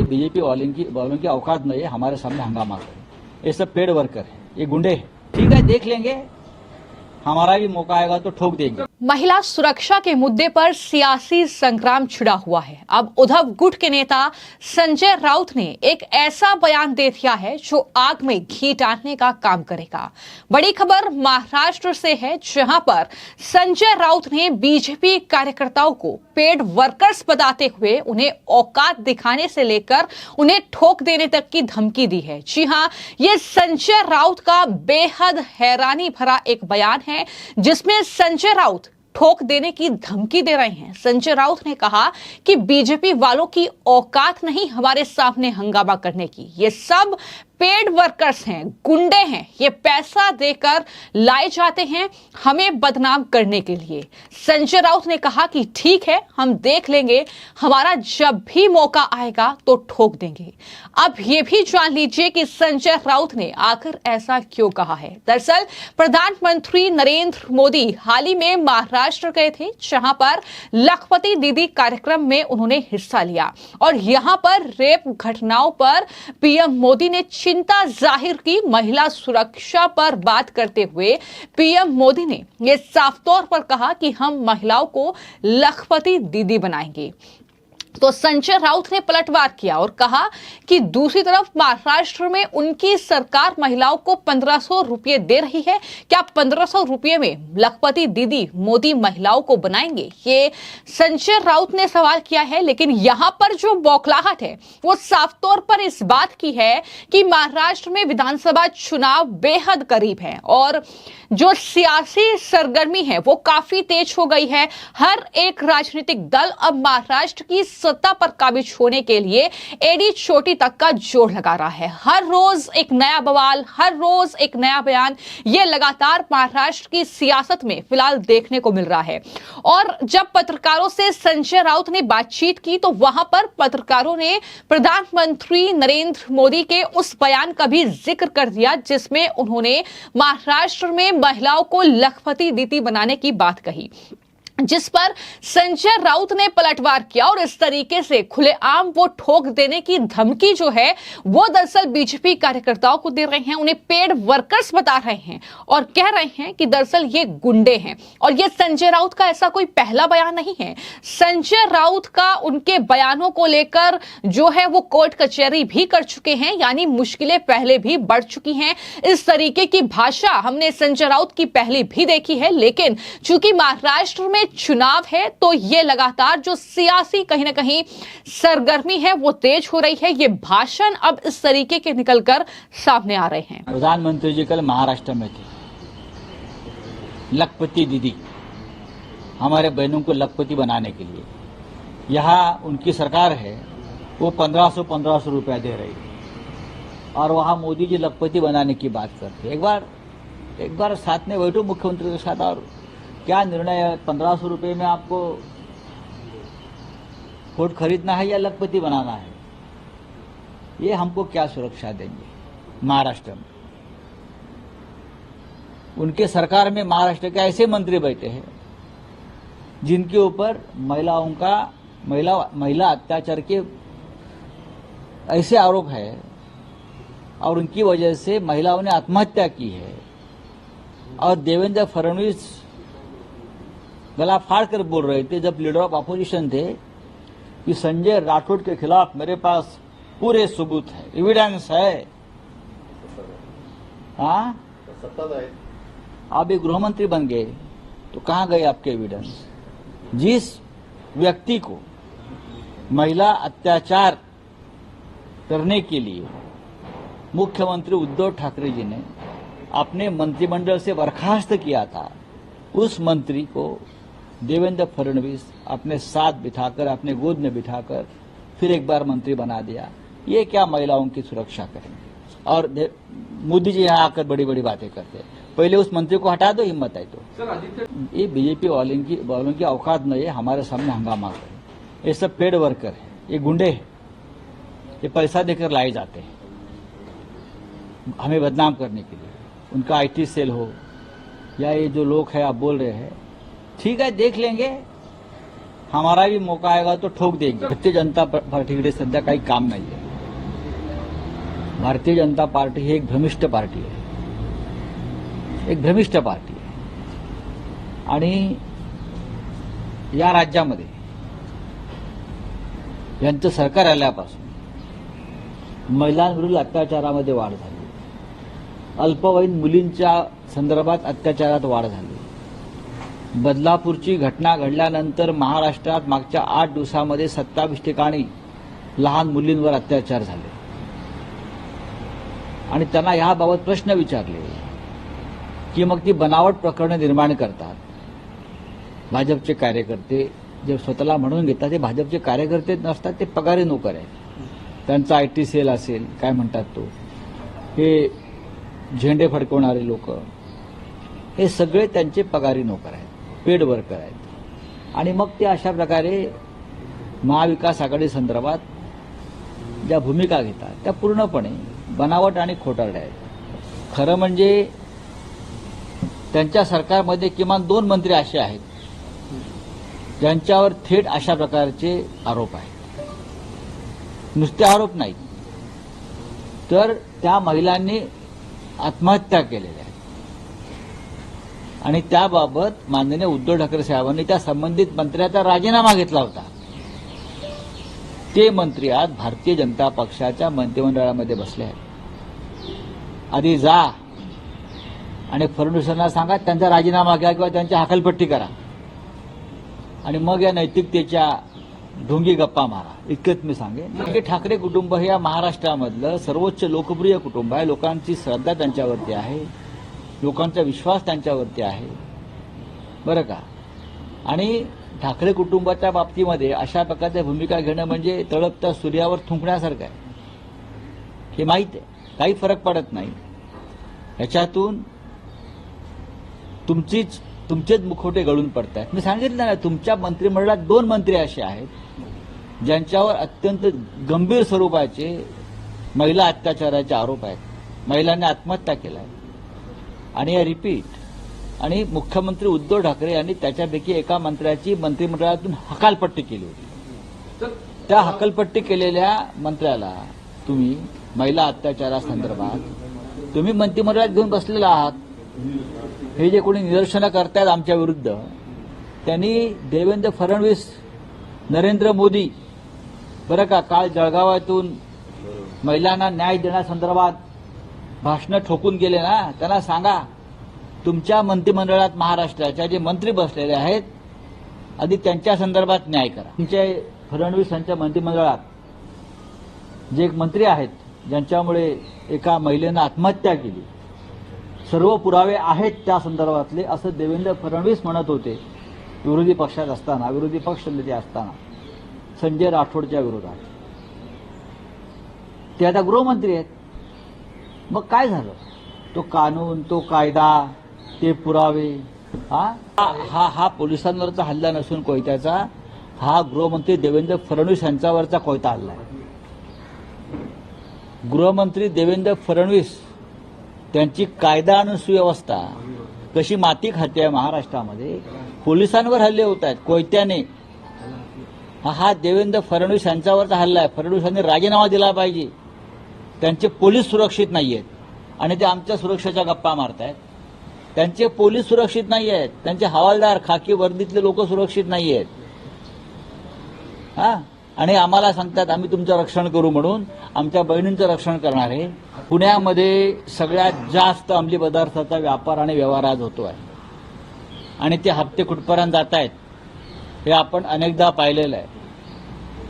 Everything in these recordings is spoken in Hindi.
बीजेपी वालों की औकात नहीं है हमारे सामने हंगामा करें। ये सब पेड वर्कर है, ये गुंडे हैं। ठीक है, देख लेंगे, हमारा भी मौका आएगा तो ठोक देंगे। महिला सुरक्षा के मुद्दे पर सियासी संग्राम छिड़ा हुआ है। अब उद्धव गुट के नेता संजय राउत ने एक ऐसा बयान दे दिया है जो आग में घी डालने का काम करेगा। बड़ी खबर महाराष्ट्र से है, जहां पर संजय राउत ने बीजेपी कार्यकर्ताओं को पेड वर्कर्स बताते हुए उन्हें औकात दिखाने से लेकर उन्हें ठोक देने तक की धमकी दी है। जी हां, ये संजय राउत का बेहद हैरानी भरा एक बयान है जिसमें संजय राउत ठोक देने की धमकी दे रहे हैं। संजय राउत ने कहा कि बीजेपी वालों की औकात नहीं हमारे सामने हंगामा करने की। ये सब पेड वर्कर्स हैं, गुंडे हैं, ये पैसा देकर लाए जाते हैं हमें बदनाम करने के लिए। संजय राउत ने कहा कि ठीक है, हम देख लेंगे, हमारा जब भी मौका आएगा तो ठोक देंगे। अब ये भी जान लीजिए कि संजय राउत ने आखिर ऐसा क्यों कहा है। दरअसल प्रधानमंत्री नरेंद्र मोदी हाल ही में महाराष्ट्र गए थे, जहां पर लखपति दीदी कार्यक्रम में उन्होंने हिस्सा लिया और यहां पर रेप घटनाओं पर पीएम मोदी ने चिंता जाहिर की। महिला सुरक्षा पर बात करते हुए पीएम मोदी ने यह साफ तौर पर कहा कि हम महिलाओं को लखपति दीदी बनाएंगे। तो संजय राउत ने पलटवार किया और कहा कि दूसरी तरफ महाराष्ट्र में उनकी सरकार महिलाओं को 1500 रुपये दे रही है। क्या 1500 रुपये में लखपति दीदी मोदी महिलाओं को बनाएंगे? ये संजय राउत ने सवाल किया है। लेकिन यहां पर जो बौखलाहट है वो साफ तौर पर इस बात की है कि महाराष्ट्र में विधानसभा चुनाव बेहद करीब है और जो सियासी सरगर्मी है वो काफी तेज हो गई है। हर एक राजनीतिक दल अब महाराष्ट्र की सत्ता पर काबिज होने के लिए एड़ी चोटी तक का जोर लगा रहा है। हर रोज एक नया बवाल, हर रोज एक नया बयान, ये लगातार महाराष्ट्र की सियासत में फिलहाल देखने को मिल रहा है। और जब पत्रकारों से संजय राउत ने बातचीत की तो वहां पर पत्रकारों ने प्रधानमंत्री नरेंद्र मोदी के उस बयान का भी जिक्र कर दिया जिसमें उन्होंने महाराष्ट्र में महिलाओं को लखपति दीदी बनाने की बात कही, जिस पर संजय राउत ने पलटवार किया और इस तरीके से खुलेआम वो ठोक देने की धमकी जो है वो दरअसल बीजेपी कार्यकर्ताओं को दे रहे हैं, उन्हें पेड वर्कर्स बता रहे हैं और कह रहे हैं कि दरअसल ये गुंडे हैं। और ये संजय राउत का ऐसा कोई पहला बयान नहीं है। संजय राउत का उनके बयानों को लेकर जो है वो कोर्ट कचहरी भी कर चुके हैं, यानी मुश्किलें पहले भी बढ़ चुकी हैं। इस तरीके की भाषा हमने संजय राउत की पहले भी देखी है, लेकिन चूंकि महाराष्ट्र में चुनाव है तो ये लगातार जो सियासी कहीं ना कहीं सरगर्मी है वो तेज हो रही है। ये भाषण अब इस तरीके के निकलकर सामने आ रहे हैं। प्रधानमंत्री जी कल महाराष्ट्र में थे। लखपति दीदी, हमारे बहनों को लखपति बनाने के लिए यहाँ उनकी सरकार है, वो 1500 रुपया दे रही है और वहाँ मोदी जी लखपति बनाने की बात करते। एक बार साथ में बैठो मुख्यमंत्री के साथ और क्या निर्णय है, 1500 रुपये में आपको वोट खरीदना है या लखपति बनाना है? ये हमको क्या सुरक्षा देंगे महाराष्ट्र में? उनके सरकार में महाराष्ट्र के ऐसे मंत्री बैठे हैं जिनके ऊपर महिला अत्याचार के ऐसे आरोप है और उनकी वजह से महिलाओं ने आत्महत्या की है। और देवेंद्र फडणवीस गला फाड़ कर बोल रहे थे जब लीडर ऑफ अपोजिशन थे कि संजय राठौड़ के खिलाफ मेरे पास पूरे सबूत है, एविडेंस है। हाँ, आप एक गृह मंत्री बन गए तो कहाँ गए आपके एविडेंस? जिस व्यक्ति को महिला अत्याचार करने के लिए मुख्यमंत्री उद्धव ठाकरे जी ने अपने मंत्रिमंडल से बर्खास्त किया था, उस मंत्री को देवेंद्र फडणवीस अपने साथ बिठाकर, अपने गोद में बिठाकर फिर एक बार मंत्री बना दिया। ये क्या महिलाओं की सुरक्षा करेंगे? और मोदी जी यहाँ आकर बड़ी बड़ी बातें करते हैं। पहले उस मंत्री को हटा दो, हिम्मत है तो। ये बीजेपी वालों की औकात नहीं है हमारे सामने हंगामा करें। ये सब पेड वर्कर है, ये गुंडे हैं, ये पैसा देकर लाए जाते हैं हमें बदनाम करने के लिए। उनका आईटी सेल हो या ये जो लोग हैं आप बोल रहे हैं, ठीक है, देख लेंगे, हमारा भी मौका आएगा तो ठोक देंगे। भारतीय जनता पार्टीकडे सध्या काही काम नाहीये। भारतीय जनता पार्टी ही एक भ्रमिष्ट पार्टी आहे, एक भ्रमिष्ट पार्टी आहे। आणि या राज्यामध्ये यांचं सरकार आल्यापासून महिलांविरुद्ध अत्याचारामध्ये वाढ झाली, अल्पवयीन मुलींच्या संदर्भात अत्याचारात वाढ झाली। बदलापूरची घटना घडल्यानंतर महाराष्ट्रात मागच्या 8 दिवसामध्ये 27 ठिकाणी लहान मुलींवर अत्याचार झाले आणि त्यांना याबाबत प्रश्न विचारले की मग ती बनावट प्रकरणं निर्माण करतात। भाजपचे कार्यकर्ते जे स्वतःला म्हणून घेतात ते भाजपचे कार्यकर्ते नसतात, ते पगारी नोकर आहेत। त्यांचा आयटी सेल असेल, काय म्हणतात तो, हे झेंडे फडकवणारे लोक, हे सगळे त्यांचे पगारी नोकर आहेत, पेड वर्कर आहेत। आणि मग ते अशा प्रकारे महाविकास आघाडी संदर्भात ज्या भूमिका घेतात त्या पूर्णपणे बनावट आणि खोटारड्या आहेत। खरं म्हणजे त्यांच्या सरकारमध्ये किमान 2 मंत्री असे आहेत ज्यांच्यावर थेट अशा प्रकारचे आरोप आहेत। नुसते आरोप नाही तर त्या महिलांनी आत्महत्या केलेल्या आहेत आणि त्याबाबत माननीय उद्धव ठाकरे साहेबांनी त्या संबंधित मंत्र्याचा राजीनामा घेतला होता। ते मंत्री आज भारतीय जनता पक्षाच्या मंत्रिमंडळामध्ये बसले आहेत। आधी जा आणि फडणवीसांना सांगा त्यांचा राजीनामा घ्या किंवा त्यांची हकालपट्टी करा आणि मग या नैतिकतेच्या ढोंगी गप्पा मारा, इतकंच मी सांगेन। की ठाकरे कुटुंब हे या महाराष्ट्रामधलं सर्वोच्च लोकप्रिय कुटुंब आहे। लोकांची श्रद्धा त्यांच्यावरती आहे, लोकांचा विश्वास त्यांच्यावरती आहे, बरं का। आणि ठाकरे कुटुंबाच्या बाबतीमध्ये अशा प्रकारच्या भूमिका घेणं म्हणजे तळपत्या सूर्यावर थुंकण्यासारखं आहे, हे माहीत आहे। काही फरक पडत नाही याच्यातून। तुमचेच मुखवटे गळून पडत आहेत। मी सांगितलं ना, तुमच्या मंत्रिमंडळात 2 मंत्री असे आहेत ज्यांच्यावर अत्यंत गंभीर स्वरूपाचे महिला अत्याचाराचे आरोप आहेत। महिलांनी आत्महत्या केल्या आणि या रिपीट। आणि मुख्यमंत्री उद्धव ठाकरे यांनी त्याच्यापैकी एका मंत्र्याची मंत्रिमंडळातून हकालपट्टी केली होती। त्या हकालपट्टी केलेल्या मंत्र्याला तुम्ही महिला अत्याचारासंदर्भात तुम्ही मंत्रिमंडळात घेऊन बसलेला आहात। हे जे कोणी निदर्शनं करतायत आमच्या विरुद्ध, त्यांनी देवेंद्र फडणवीस, नरेंद्र मोदी, बरं का, काल जळगावातून महिलांना न्याय देण्यासंदर्भात भाषणं ठोकून गेले ना, त्यांना सांगा तुमच्या मंत्रिमंडळात महाराष्ट्राच्या जे मंत्री बसलेले आहेत आधी त्यांच्या संदर्भात न्याय करा। तुमच्या फडणवीस यांच्या मंत्रिमंडळात जे एक मंत्री आहेत ज्यांच्यामुळे एका महिलेनं आत्महत्या केली, सर्व पुरावे आहेत त्या संदर्भातले, असं देवेंद्र फडणवीस म्हणत होते विरोधी पक्षात असताना, विरोधी पक्ष नेते असताना संजय राठोडच्या विरोधात। ते आता गृहमंत्री आहेत। मग काय झालं? तो कानून, तो कायदा, ते पुरावे, हा पोलिसांवरचा हल्ला नसून कोयत्याचा, हा गृहमंत्री देवेंद्र फडणवीस यांच्यावरचा कोयता हल्ला आहे। गृहमंत्री देवेंद्र फडणवीस त्यांची कायदा आणि सुव्यवस्था कशी माती खाते आहे महाराष्ट्रामध्ये, पोलिसांवर हल्ले होत आहेत कोयत्याने, हा देवेंद्र फडणवीस यांच्यावरचा हल्ला आहे। फडणवीसांनी राजीनामा दिला पाहिजे। त्यांचे पोलीस सुरक्षित नाही आहेत आणि ते आमच्या सुरक्षेच्या गप्पा मारतायत। त्यांचे पोलीस सुरक्षित नाही आहेत, त्यांचे हवालदार, खाकी वर्दीतले लोक सुरक्षित नाही आहेत। आणि आम्हाला सांगतात आम्ही तुमचं रक्षण करू म्हणून, आमच्या बहिणींचं रक्षण करणार आहे। पुण्यामध्ये सगळ्यात जास्त अंमली पदार्थाचा व्यापार आणि व्यवहार आज होतो आहे आणि ते हप्ते कुठपर्यंत जात आहेत हे आपण अनेकदा पाहिलेलं आहे।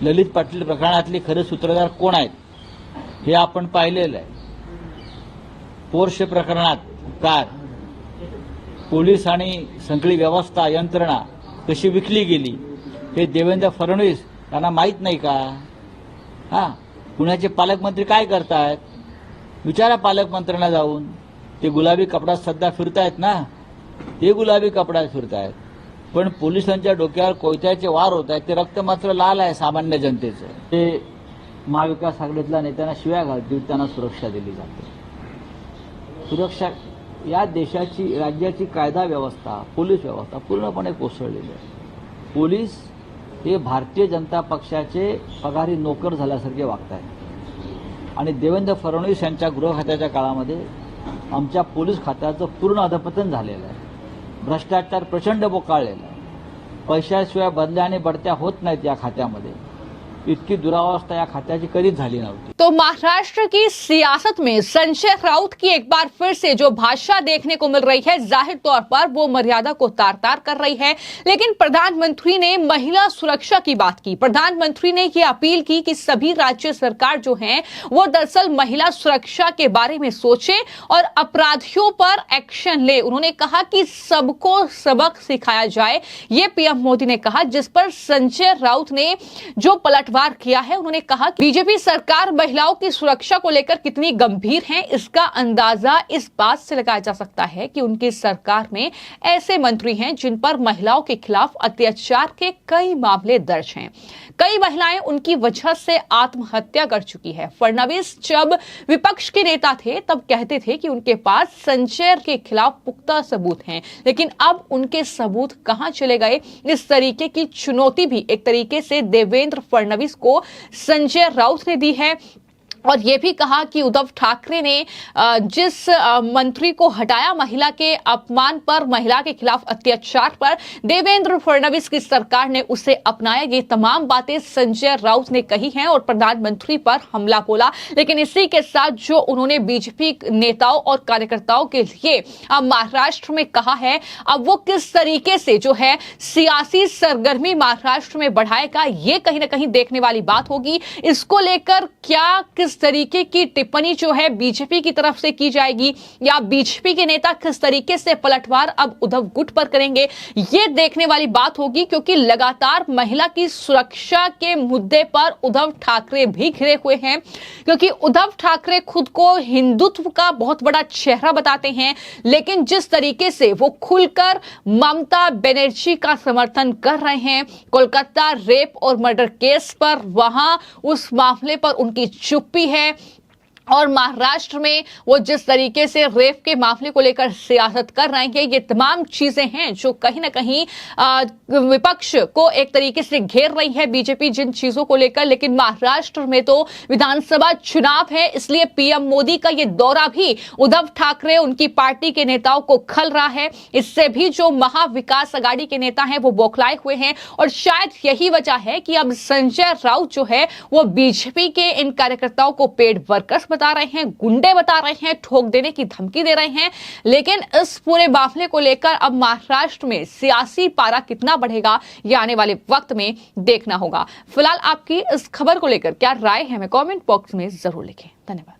ललित पाटील प्रकरणातले खरे सूत्रधार कोण आहेत हे आपण पाहिलेलं आहे। पोर्शे प्रकरणात कार, पोलीस आणि सगळी व्यवस्था, यंत्रणा कशी विकली गेली हे देवेंद्र फडणवीस त्यांना माहीत नाही का? पुण्याचे पालकमंत्री काय करतायत विचारा पालकमंत्र्यांना जाऊन। ते गुलाबी कपड्यात सध्या फिरतायत ना, ते गुलाबी कपड्यात फिरतायत, पण पोलिसांच्या डोक्यावर कोयत्याचे वार होत आहेत, ते रक्त मात्र लाल आहे सामान्य जनतेचं। ते महाविकास आघाडीतल्या नेत्यांना शिव्या घालतील, त्यांना सुरक्षा दिली जाते। सुरक्षा या देशाची, राज्याची कायदा व्यवस्था, पोलीस व्यवस्था पूर्णपणे कोसळलेली आहे। पोलीस हे भारतीय जनता पक्षाचे पगारी नोकर झाल्यासारखे वागत आहेत आणि देवेंद्र फडणवीस यांच्या गृह खात्याच्या काळामध्ये आमच्या पोलीस खात्याचं पूर्ण अधपतन झालेलं आहे। भ्रष्टाचार प्रचंड बोकाळलेला आहे। पैशाशिवाय बदल्या आणि बढत्या होत नाहीत या खात्यामध्ये। इतकी दुरावस्था या खात्याची कधीच झाली नव्हती। तो महाराष्ट्र की सियासत में संजय राउत की एक बार फिर से जो भाषा देखने को मिल रही है, जाहिर तौर पर वो मर्यादा को तार तार कर रही है। लेकिन प्रधानमंत्री ने महिला सुरक्षा की बात की। प्रधानमंत्री ने ये अपील की कि सभी राज्य सरकार जो हैं वो दरअसल महिला सुरक्षा के बारे में सोचे और अपराधियों पर एक्शन ले। उन्होंने कहा कि सबको सबक सिखाया जाए, ये पीएम मोदी ने कहा, जिस पर संजय राउत ने जो पलटवार किया है। उन्होंने कहा कि बीजेपी सरकार महिलाओं की सुरक्षा को लेकर कितनी गंभीर है, इसका अंदाजा इस बात से लगाया जा सकता है कि उनकी सरकार में ऐसे मंत्री हैं जिन पर महिलाओं के खिलाफ अत्याचार के कई मामले दर्ज हैं। कई महिलाएं उनकी वजह से आत्महत्या कर चुकी है। फडणवीस जब विपक्ष के नेता थे तब कहते थे कि उनके पास संजय के खिलाफ पुख्ता सबूत हैं, लेकिन अब उनके सबूत कहां चले गए? इस तरीके की चुनौती भी एक तरीके से देवेंद्र फडणवीस को संजय राउत ने दी है। और ये भी कहा कि उद्धव ठाकरे ने जिस मंत्री को हटाया महिला के अपमान पर, महिला के खिलाफ अत्याचार पर, देवेंद्र फडणवीस की सरकार ने उसे अपनाया। ये तमाम बातें संजय राउत ने कही हैं और प्रधानमंत्री पर हमला बोला। लेकिन इसी के साथ जो उन्होंने बीजेपी नेताओं और कार्यकर्ताओं के लिए अब महाराष्ट्र में कहा है, अब वो किस तरीके से जो है सियासी सरगर्मी महाराष्ट्र में बढ़ाएगा, ये कहीं ना कहीं देखने वाली बात होगी। इसको लेकर क्या किस तरीके की टिप्पणी जो है बीजेपी की तरफ से की जाएगी या बीजेपी के नेता किस तरीके से पलटवार अब उद्धव गुट पर करेंगे, ये देखने वाली बात होगी। क्योंकि लगातार महिला की सुरक्षा के मुद्दे पर उद्धव ठाकरे भी घिरे हुए हैं, क्योंकि उद्धव ठाकरे खुद को हिंदुत्व का बहुत बड़ा चेहरा बताते हैं। लेकिन जिस तरीके से वो खुलकर ममता बनर्जी का समर्थन कर रहे हैं, कोलकाता रेप और मर्डर केस पर, वहां उस मामले पर उनकी चुप्पी है, और महाराष्ट्र में वो जिस तरीके से रेप के मामले को लेकर सियासत कर रहे हैं, ये तमाम चीजें हैं जो कहीं ना कहीं विपक्ष को एक तरीके से घेर रही है बीजेपी जिन चीजों को लेकर। लेकिन महाराष्ट्र में तो विधानसभा चुनाव है, इसलिए पीएम मोदी का ये दौरा भी उद्धव ठाकरे, उनकी पार्टी के नेताओं को खल रहा है। इससे भी जो महाविकास आघाड़ी के नेता हैं वो बौखलाए हुए हैं, और शायद यही वजह है कि अब संजय राउत जो है वो बीजेपी के इन कार्यकर्ताओं को पेड वर्कर्स बता रहे हैं, गुंडे बता रहे हैं, ठोक देने की धमकी दे रहे हैं। लेकिन इस पूरे मामले को लेकर अब महाराष्ट्र में सियासी पारा कितना बढ़ेगा, ये आने वाले वक्त में देखना होगा। फिलहाल आपकी इस खबर को लेकर क्या राय है, हमें कमेंट बॉक्स में जरूर लिखें। धन्यवाद।